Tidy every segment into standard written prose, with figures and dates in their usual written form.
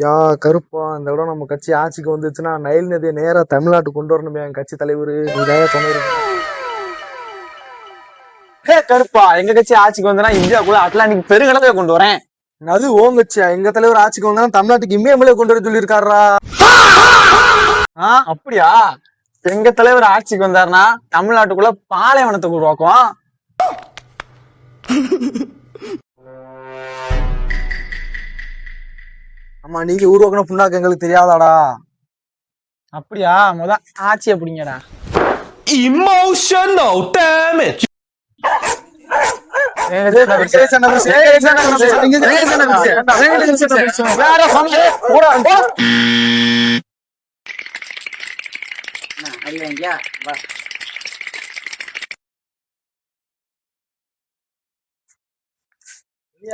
யா கருப்பா, இந்த விட நம்ம கட்சி ஆட்சிக்கு வந்துச்சுன்னா நைல் நதியை நேரா தமிழ்நாட்டுக்கு கொண்டு வரணுமே என் கட்சி தலைவர். இதாக சொன்னது. கருப்பா, எங்க கட்சி ஆட்சிக்கு வந்தா இந்தியாவுக்குள்ள அட்லாண்டிக் பெருங்கடலை கொண்டு வரேன். அது ஓம் கட்சியா? எங்க தலைவர் ஆட்சிக்கு வந்தா தமிழ்நாட்டுக்கு இமயமலை கொண்டு வர சொல்லியிருக்காரா? அப்படியா? எங்க தலைவர் ஆட்சிக்கு வந்தாருன்னா தமிழ்நாட்டுக்குள்ள பாலைவனத்தை உருவாக்குவோம். ஆமா, நீங்க உருவாக்குன புண்ணாக்கு எங்களுக்கு தெரியாதாடா? அப்படியா? முத ஆட்சி அப்படிங்கடா. Emotional damage.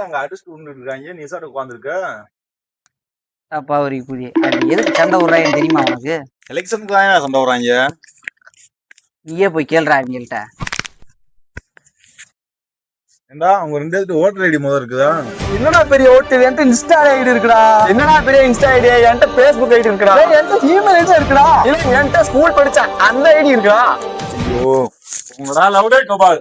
அங்க அடிச்சுட்டு இருக்காங்க, நீ சார் உட்காந்துருக்க. எதுக்கு சண்டை விடுறாங்கன்னு தெரியுமா உனக்கு? எலெக்ஷனுக்கு தான் சண்டை வர்றாங்க. நீயே போய் கேள்றா அவங்கள்ட்ட. ஏண்டா அவங்க 2 ஓட்டர் ஐடி முதல் இருக்குதா? என்னடா பெரிய ஓட்டு? என்கிட்ட இன்ஸ்டா ஐடி இருக்குடா. என்னடா பெரிய இன்ஸ்டா ஐடி? என்கிட்ட பேஸ்புக் ஐடி இருக்குடா. என்கிட்ட இமெயில் ஐடி இருக்குடா. இல்ல, என்கிட்ட ஸ்கூல் படிச்ச அந்த ஐடி இருக்குடா. ஐயோ, உங்களோட லவ்டே கோபால்.